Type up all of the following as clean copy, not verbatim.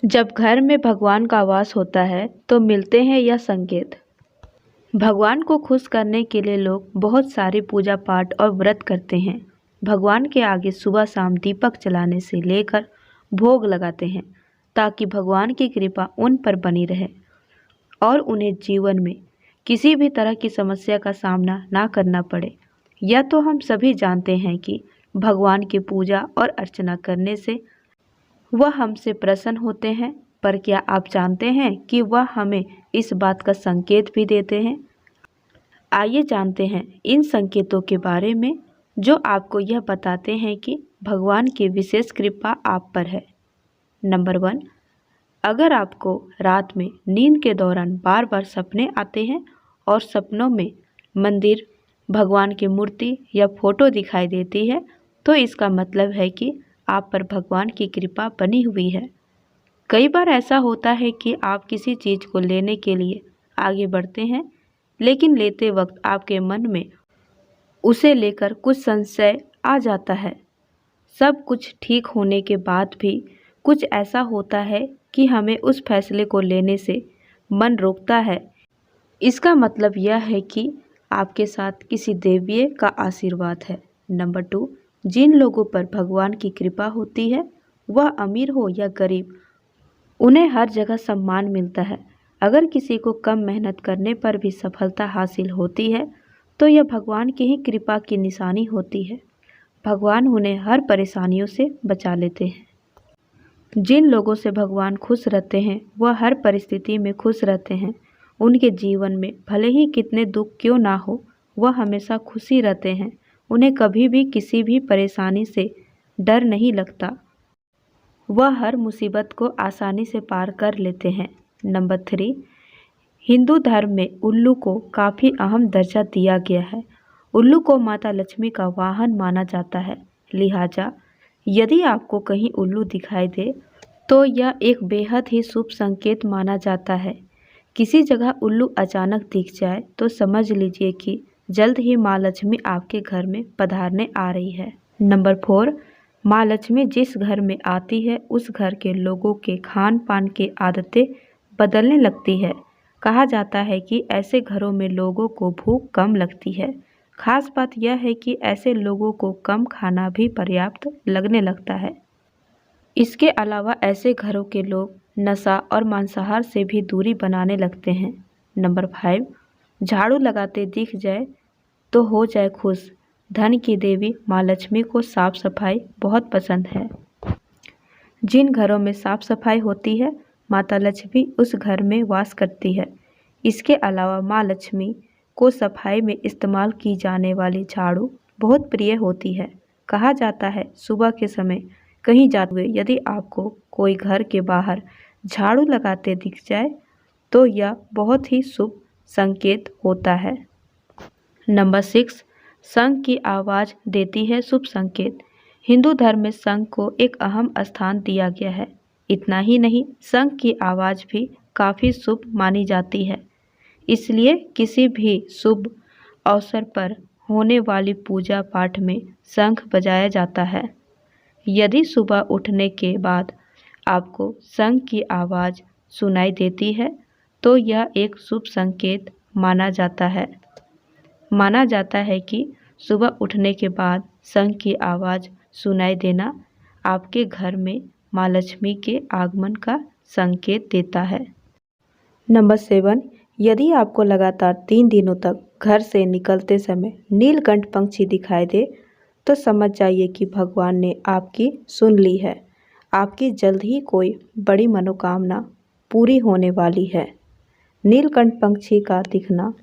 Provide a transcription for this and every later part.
जब घर में भगवान का वास होता है तो मिलते हैं यह संकेत। भगवान को खुश करने के लिए लोग बहुत सारी पूजा पाठ और व्रत करते हैं। भगवान के आगे सुबह शाम दीपक जलाने से लेकर भोग लगाते हैं ताकि भगवान की कृपा उन पर बनी रहे और उन्हें जीवन में किसी भी तरह की समस्या का सामना ना करना पड़े। यह तो हम सभी जानते हैं कि भगवान की पूजा और अर्चना करने से वह हमसे प्रसन्न होते हैं, पर क्या आप जानते हैं कि वह हमें इस बात का संकेत भी देते हैं? आइए जानते हैं इन संकेतों के बारे में जो आपको यह बताते हैं कि भगवान की विशेष कृपा आप पर है। नंबर 1, अगर आपको रात में नींद के दौरान बार बार सपने आते हैं और सपनों में मंदिर, भगवान की मूर्ति या फोटो दिखाई देती है, तो इसका मतलब है कि आप पर भगवान की कृपा बनी हुई है। कई बार ऐसा होता है कि आप किसी चीज़ को लेने के लिए आगे बढ़ते हैं, लेकिन लेते वक्त आपके मन में उसे लेकर कुछ संशय आ जाता है। सब कुछ ठीक होने के बाद भी कुछ ऐसा होता है कि हमें उस फैसले को लेने से मन रोकता है। इसका मतलब यह है कि आपके साथ किसी दैवीय का आशीर्वाद है। नंबर 2, जिन लोगों पर भगवान की कृपा होती है, वह अमीर हो या गरीब, उन्हें हर जगह सम्मान मिलता है। अगर किसी को कम मेहनत करने पर भी सफलता हासिल होती है, तो यह भगवान की ही कृपा की निशानी होती है। भगवान उन्हें हर परेशानियों से बचा लेते हैं। जिन लोगों से भगवान खुश रहते हैं, वह हर परिस्थिति में खुश रहते हैं। उनके जीवन में भले ही कितने दुख क्यों ना हो, वह हमेशा खुशी रहते हैं। उन्हें कभी भी किसी भी परेशानी से डर नहीं लगता। वह हर मुसीबत को आसानी से पार कर लेते हैं। नंबर 3, हिंदू धर्म में उल्लू को काफ़ी अहम दर्जा दिया गया है। उल्लू को माता लक्ष्मी का वाहन माना जाता है। लिहाजा यदि आपको कहीं उल्लू दिखाई दे तो यह एक बेहद ही शुभ संकेत माना जाता है। किसी जगह उल्लू अचानक दिख जाए तो समझ लीजिए कि जल्द ही माँ लक्ष्मी आपके घर में पधारने आ रही है। नंबर 4, माँ लक्ष्मी जिस घर में आती है उस घर के लोगों के खान पान की आदतें बदलने लगती है। कहा जाता है कि ऐसे घरों में लोगों को भूख कम लगती है। खास बात यह है कि ऐसे लोगों को कम खाना भी पर्याप्त लगने लगता है। इसके अलावा ऐसे घरों के लोग नशा और मांसाहार से भी दूरी बनाने लगते हैं। नंबर 5, झाड़ू लगाते दिख जाए तो हो जाए खुश। धन की देवी माँ लक्ष्मी को साफ सफाई बहुत पसंद है। जिन घरों में साफ सफाई होती है, माता लक्ष्मी उस घर में वास करती है। इसके अलावा माँ लक्ष्मी को सफाई में इस्तेमाल की जाने वाली झाड़ू बहुत प्रिय होती है। कहा जाता है सुबह के समय कहीं जाते हुए यदि आपको कोई घर के बाहर झाड़ू लगाते दिख जाए तो यह बहुत ही शुभ संकेत होता है। नंबर 6, शंख की आवाज़ देती है शुभ संकेत। हिंदू धर्म में शंख को एक अहम स्थान दिया गया है। इतना ही नहीं, शंख की आवाज़ भी काफ़ी शुभ मानी जाती है। इसलिए किसी भी शुभ अवसर पर होने वाली पूजा पाठ में शंख बजाया जाता है। यदि सुबह उठने के बाद आपको शंख की आवाज़ सुनाई देती है तो यह एक शुभ संकेत माना जाता है। माना जाता है कि सुबह उठने के बाद शंख की आवाज़ सुनाई देना आपके घर में माँ लक्ष्मी के आगमन का संकेत देता है। नंबर 7, यदि आपको लगातार 3 दिनों तक घर से निकलते समय नीलकंठ पंछी दिखाई दे तो समझ जाइए कि भगवान ने आपकी सुन ली है। आपकी जल्द ही कोई बड़ी मनोकामना पूरी होने वाली है। नीलकंठ पंछी का दिखना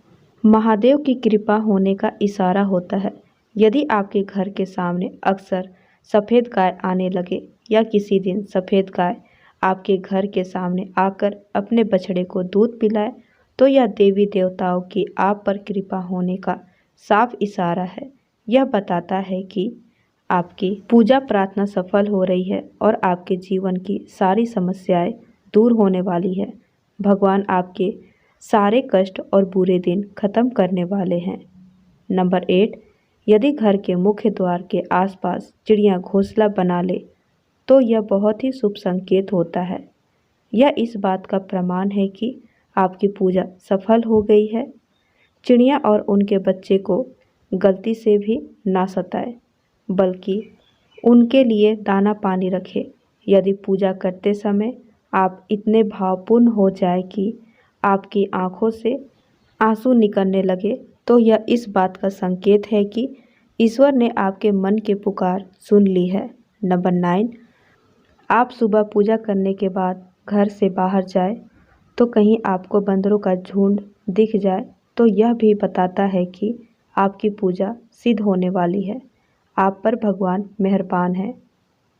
महादेव की कृपा होने का इशारा होता है। यदि आपके घर के सामने अक्सर सफ़ेद गाय आने लगे या किसी दिन सफ़ेद गाय आपके घर के सामने आकर अपने बछड़े को दूध पिलाए तो यह देवी देवताओं की आप पर कृपा होने का साफ इशारा है। यह बताता है कि आपकी पूजा प्रार्थना सफल हो रही है और आपके जीवन की सारी समस्याएं दूर होने वाली है। भगवान आपके सारे कष्ट और बुरे दिन खत्म करने वाले हैं। नंबर 8, यदि घर के मुख्य द्वार के आसपास चिड़िया घोंसला बना ले तो यह बहुत ही शुभ संकेत होता है। यह इस बात का प्रमाण है कि आपकी पूजा सफल हो गई है। चिड़िया और उनके बच्चे को गलती से भी ना सताए, बल्कि उनके लिए दाना पानी रखे। यदि पूजा करते समय आप इतने भावपूर्ण हो जाए कि आपकी आंखों से आंसू निकलने लगे, तो यह इस बात का संकेत है कि ईश्वर ने आपके मन की पुकार सुन ली है। नंबर 9, आप सुबह पूजा करने के बाद घर से बाहर जाए तो कहीं आपको बंदरों का झुंड दिख जाए तो यह भी बताता है कि आपकी पूजा सिद्ध होने वाली है। आप पर भगवान मेहरबान है।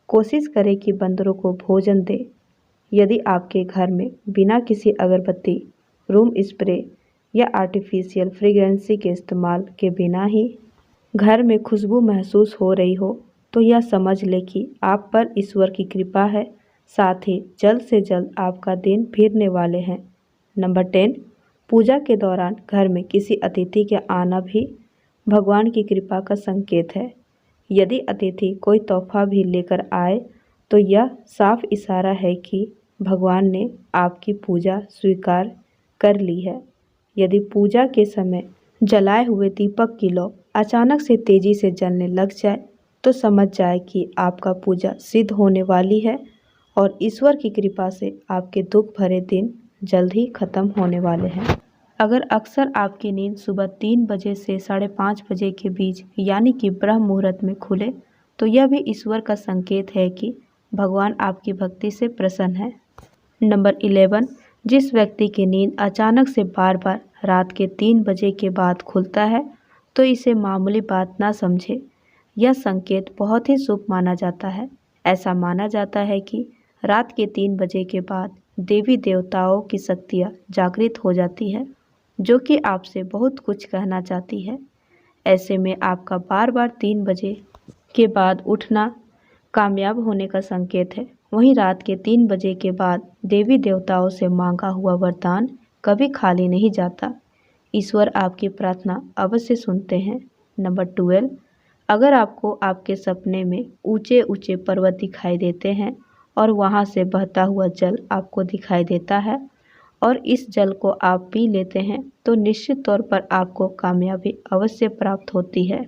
कोशिश करें कि बंदरों को भोजन दे। यदि आपके घर में बिना किसी अगरबत्ती, रूम स्प्रे या आर्टिफिशियल फ्रेग्रेंसी के इस्तेमाल के बिना ही घर में खुशबू महसूस हो रही हो, तो यह समझ ले कि आप पर ईश्वर की कृपा है। साथ ही जल्द से जल्द आपका दिन फिरने वाले हैं। नंबर 10, पूजा के दौरान घर में किसी अतिथि के आना भी भगवान की कृपा का संकेत है। यदि अतिथि कोई तोहफा भी लेकर आए तो यह साफ इशारा है कि भगवान ने आपकी पूजा स्वीकार कर ली है। यदि पूजा के समय जलाए हुए दीपक की लौ अचानक से तेजी से जलने लग जाए तो समझ जाए कि आपका पूजा सिद्ध होने वाली है और ईश्वर की कृपा से आपके दुख भरे दिन जल्द ही खत्म होने वाले हैं। अगर अक्सर आपकी नींद सुबह 3 बजे से 5:30 बजे के बीच यानी कि ब्रह्म मुहूर्त में खुले तो यह भी ईश्वर का संकेत है कि भगवान आपकी भक्ति से प्रसन्न है। नंबर 11, जिस व्यक्ति की नींद अचानक से बार बार रात के 3 बजे के बाद खुलता है तो इसे मामूली बात ना समझे। यह संकेत बहुत ही शुभ माना जाता है। ऐसा माना जाता है कि रात के 3 बजे के बाद देवी देवताओं की शक्तियाँ जागृत हो जाती है, जो कि आपसे बहुत कुछ कहना चाहती है। ऐसे में आपका बार बार 3 बजे के बाद उठना कामयाब होने का संकेत है। वहीं रात के 3 बजे के बाद देवी देवताओं से मांगा हुआ वरदान कभी खाली नहीं जाता। ईश्वर आपकी प्रार्थना अवश्य सुनते हैं। नंबर 12, अगर आपको आपके सपने में ऊंचे ऊंचे पर्वत दिखाई देते हैं और वहां से बहता हुआ जल आपको दिखाई देता है और इस जल को आप पी लेते हैं तो निश्चित तौर पर आपको कामयाबी अवश्य प्राप्त होती है।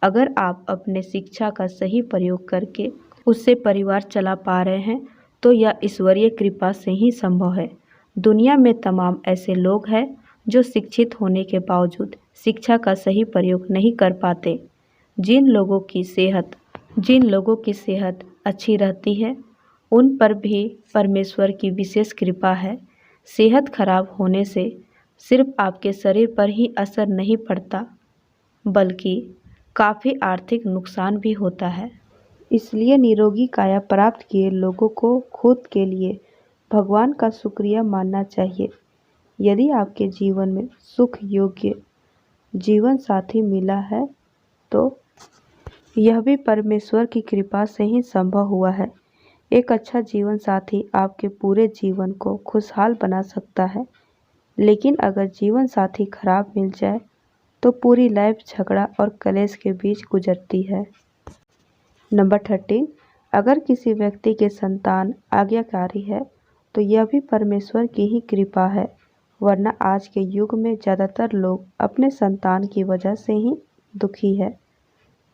अगर आप अपने शिक्षा का सही प्रयोग करके उससे परिवार चला पा रहे हैं तो यह ईश्वरीय कृपा से ही संभव है। दुनिया में तमाम ऐसे लोग हैं जो शिक्षित होने के बावजूद शिक्षा का सही प्रयोग नहीं कर पाते। जिन लोगों की सेहत अच्छी रहती है उन पर भी परमेश्वर की विशेष कृपा है। सेहत खराब होने से सिर्फ आपके शरीर पर ही असर नहीं पड़ता, बल्कि काफ़ी आर्थिक नुकसान भी होता है। इसलिए निरोगी काया प्राप्त किए लोगों को खुद के लिए भगवान का शुक्रिया मानना चाहिए। यदि आपके जीवन में सुख योग्य जीवन साथी मिला है तो यह भी परमेश्वर की कृपा से ही संभव हुआ है। एक अच्छा जीवन साथी आपके पूरे जीवन को खुशहाल बना सकता है, लेकिन अगर जीवन साथी खराब मिल जाए तो पूरी लाइफ झगड़ा और कलेश के बीच गुजरती है। नंबर 13, अगर किसी व्यक्ति के संतान आज्ञाकारी है तो यह भी परमेश्वर की ही कृपा है, वरना आज के युग में ज़्यादातर लोग अपने संतान की वजह से ही दुखी है।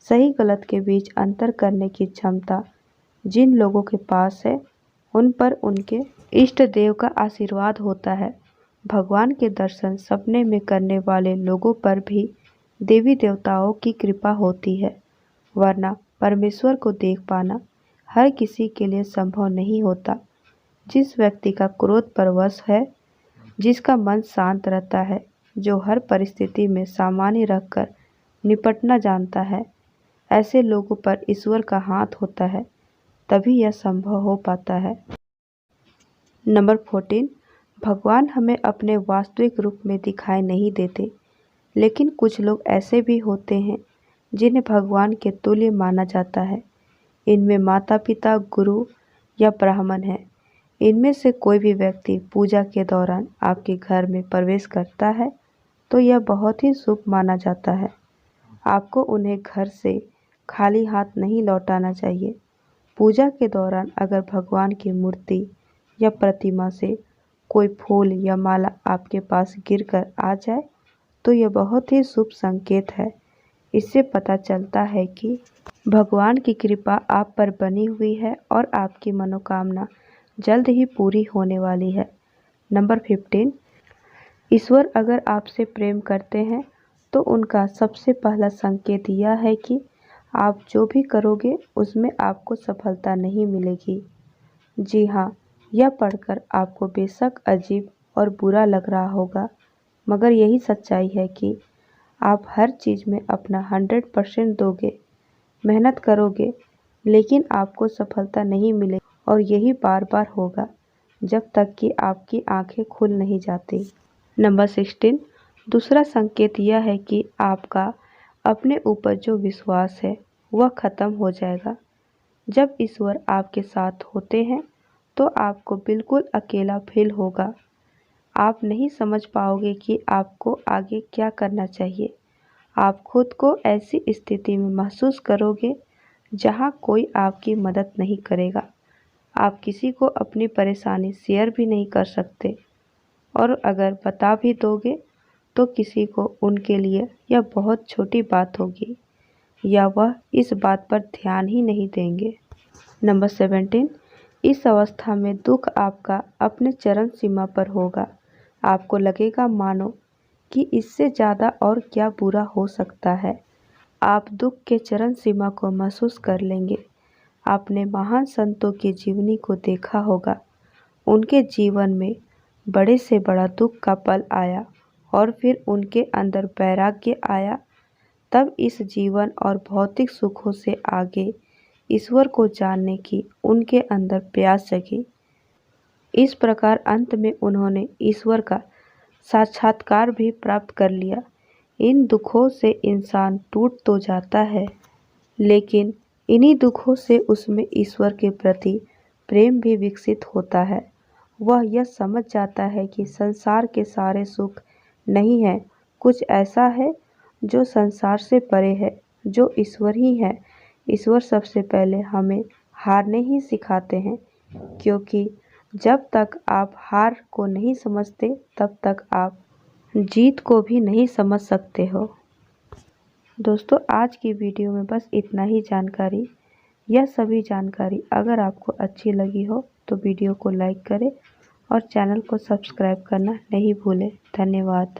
सही गलत के बीच अंतर करने की क्षमता जिन लोगों के पास है उन पर उनके इष्ट देव का आशीर्वाद होता है। भगवान के दर्शन सपने में करने वाले लोगों पर भी देवी देवताओं की कृपा होती है, वरना परमेश्वर को देख पाना हर किसी के लिए संभव नहीं होता। जिस व्यक्ति का क्रोध परवश है, जिसका मन शांत रहता है, जो हर परिस्थिति में सामान्य रखकर निपटना जानता है, ऐसे लोगों पर ईश्वर का हाथ होता है, तभी यह संभव हो पाता है। नंबर 14, भगवान हमें अपने वास्तविक रूप में दिखाई नहीं देते, लेकिन कुछ लोग ऐसे भी होते हैं जिन्हें भगवान के तुल्य माना जाता है। इनमें माता पिता, गुरु या ब्राह्मण हैं। इनमें से कोई भी व्यक्ति पूजा के दौरान आपके घर में प्रवेश करता है तो यह बहुत ही शुभ माना जाता है। आपको उन्हें घर से खाली हाथ नहीं लौटाना चाहिए। पूजा के दौरान अगर भगवान की मूर्ति या प्रतिमा से कोई फूल या माला आपके पास गिरकर आ जाए तो यह बहुत ही शुभ संकेत है। इससे पता चलता है कि भगवान की कृपा आप पर बनी हुई है और आपकी मनोकामना जल्द ही पूरी होने वाली है। नंबर 15, ईश्वर अगर आपसे प्रेम करते हैं तो उनका सबसे पहला संकेत यह है कि आप जो भी करोगे उसमें आपको सफलता नहीं मिलेगी। जी हाँ, यह पढ़कर आपको बेशक अजीब और बुरा लग रहा होगा, मगर यही सच्चाई है कि आप हर चीज़ में अपना 100% दोगे, मेहनत करोगे, लेकिन आपको सफलता नहीं मिलेगी और यही बार बार होगा जब तक कि आपकी आंखें खुल नहीं जाती। नंबर 16, दूसरा संकेत यह है कि आपका अपने ऊपर जो विश्वास है वह खत्म हो जाएगा। जब ईश्वर आपके साथ होते हैं तो आपको बिल्कुल अकेला फील होगा। आप नहीं समझ पाओगे कि आपको आगे क्या करना चाहिए। आप खुद को ऐसी स्थिति में महसूस करोगे जहां कोई आपकी मदद नहीं करेगा। आप किसी को अपनी परेशानी शेयर भी नहीं कर सकते और अगर बता भी दोगे तो किसी को उनके लिए यह बहुत छोटी बात होगी या वह इस बात पर ध्यान ही नहीं देंगे। नंबर 17, इस अवस्था में दुख आपका अपने चरम सीमा पर होगा। आपको लगेगा मानो कि इससे ज़्यादा और क्या बुरा हो सकता है। आप दुख के चरम सीमा को महसूस कर लेंगे। आपने महान संतों की जीवनी को देखा होगा। उनके जीवन में बड़े से बड़ा दुख का पल आया और फिर उनके अंदर वैराग्य आया। तब इस जीवन और भौतिक सुखों से आगे ईश्वर को जानने की उनके अंदर प्यास जगी। इस प्रकार अंत में उन्होंने ईश्वर का साक्षात्कार भी प्राप्त कर लिया। इन दुखों से इंसान टूट तो जाता है, लेकिन इन्हीं दुखों से उसमें ईश्वर के प्रति प्रेम भी विकसित होता है। वह यह समझ जाता है कि संसार के सारे सुख नहीं है, कुछ ऐसा है जो संसार से परे है, जो ईश्वर ही है। ईश्वर सबसे पहले हमें हारने ही सिखाते हैं, क्योंकि जब तक आप हार को नहीं समझते तब तक आप जीत को भी नहीं समझ सकते हो। दोस्तों, आज की वीडियो में बस इतना ही जानकारी। यह सभी जानकारी अगर आपको अच्छी लगी हो तो वीडियो को लाइक करें और चैनल को सब्सक्राइब करना नहीं भूलें। धन्यवाद।